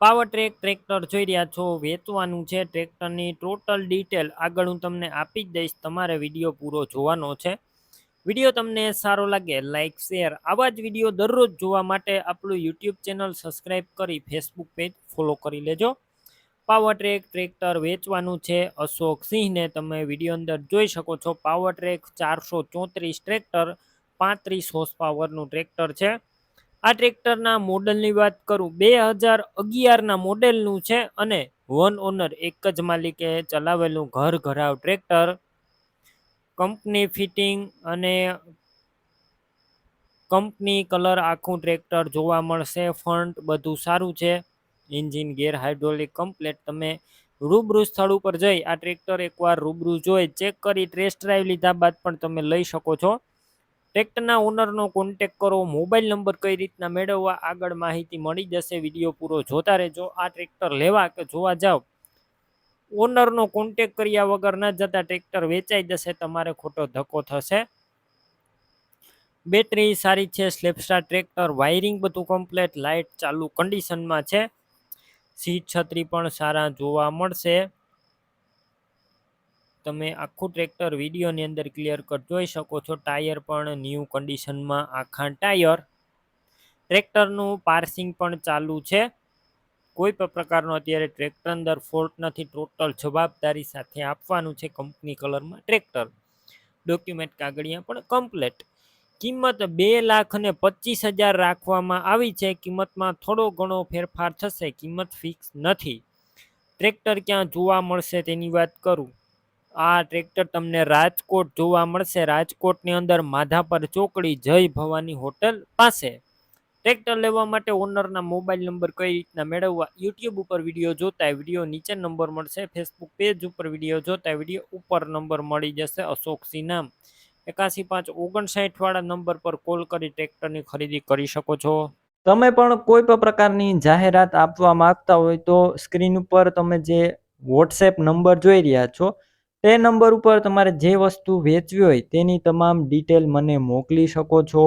Power track tractor જોઈ રહ્યા છો, વેચવાનું છે. ટ્રેક્ટરની ટોટલ ડિટેલ આગળ હું તમને આપી જ દઈશ. તમારે વિડીયો પૂરો જોવાનો છે. વિડીયો તમને સારો લાગે લાઇક શેર, આવા જ વિડીયો દરરોજ જોવા માટે આપણું યુટ્યુબ ચેનલ સબસ્ક્રાઈબ કરી ફેસબુક પેજ ફોલો કરી લેજો. પાવર ટ્રેક ટ્રેક્ટર વેચવાનું છે. અશોક સિંહને તમે વિડીયો અંદર જોઈ શકો છો. પાવર ટ્રેક 434 ટ્રેક્ટર 35 હોર્સ પાવરનું ટ્રેક્ટર છે. આ ટ્રેક્ટરના મોડલની વાત કરું, 2011ના મોડેલનું છે અને વન ઓનર એક જ માલિકે ચલાવેલું ઘર ઘરાવ ટ્રેક્ટર. કંપની ફિટિંગ અને કંપની કલર આખું ટ્રેક્ટર જોવા મળશે. ફ્રન્ટ બધું સારું છે. એન્જિન ગેર હાઇડ્રોલિક કમ્પ્લેટ. તમે રૂબરૂ સ્થળ ઉપર જઈ આ ટ્રેક્ટર એકવાર રૂબરૂ જોઈ ચેક કરી ટેસ્ટ ડ્રાઈવ લીધા બાદ પણ તમે લઈ શકો છો. ટ્રેક્ટરના ઓનરનો કોન્ટેક કરો. મોબાઈલ નંબર કઈ રીતના મેળવવા આગળ માહિતી મળી જશે. વિડીયો પૂરો જોતા રહેજો. આ ટ્રેક્ટર લેવા કે જોવા જાવ, ઓનરનો કોન્ટેક કર્યા વગર ન જતા ટ્રેક્ટર વેચાઈ જશે, તમારે ખોટો ધક્કો થશે. બેટરી સારી છે. સ્લેપસ્ટાર ટ્રેક્ટર, વાયરિંગ બધું કમ્પ્લેટ, લાઇટ ચાલુ કન્ડિશનમાં છે. સીટ છત્રી પણ સારા જોવા મળશે. તમે આખું ટ્રેક્ટર વિડીયોની અંદર ક્લિયર કટ જોઈ શકો છો. ટાયર પણ ન્યૂ કન્ડિશનમાં આખા ટાયર. ટ્રેક્ટરનું પાર્સિંગ પણ ચાલુ છે. કોઈ પણ પ્રકારનો અત્યારે ટ્રેક્ટર અંદર ફોલ્ટ નથી. ટોટલ જવાબદારી સાથે આપવાનું છે. કંપની કલરમાં ટ્રેક્ટર, ડોક્યુમેન્ટ કાગળિયા પણ કમ્પ્લેટ. કિંમત 2,25,000 રાખવામાં આવી છે. કિંમતમાં થોડો ઘણો ફેરફાર થશે. કિંમત ફિક્સ નથી. ટ્રેક્ટર ક્યાં જોવા મળશે તેની વાત કરું, આ ટ્રેક્ટર તમને રાજકોટ જોવા મળશે. રાજકોટની અંદર માધાપર ચોકડી જય ભવાની હોટલ પાસે. ટ્રેક્ટર લેવા માટે ઓનરના મોબાઈલ નંબર કઈ રીતના મેળવવા, યુટ્યુબ ઉપર વિડીયો જોતા વિડીયો નીચે નંબર મળશે. ફેસબુક પેજ ઉપર વિડીયો જોતા વિડીયો ઉપર નંબર મળી જશે. અશોકસિંહ નામ 81,559 વાળા નંબર પર કોલ કરી ટ્રેક્ટરની ખરીદી કરી શકો છો. તમે પણ કોઈ પણ પ્રકારની જાહેરાત આપવા માંગતા હોય તો સ્ક્રીન ઉપર તમે જે વોટ્સએપ નંબર જોઈ રહ્યા છો તે નંબર ઉપર તમારે જે વસ્તુ વેચવી હોય તેની તમામ ડિટેલ મને મોકલી શકો છો.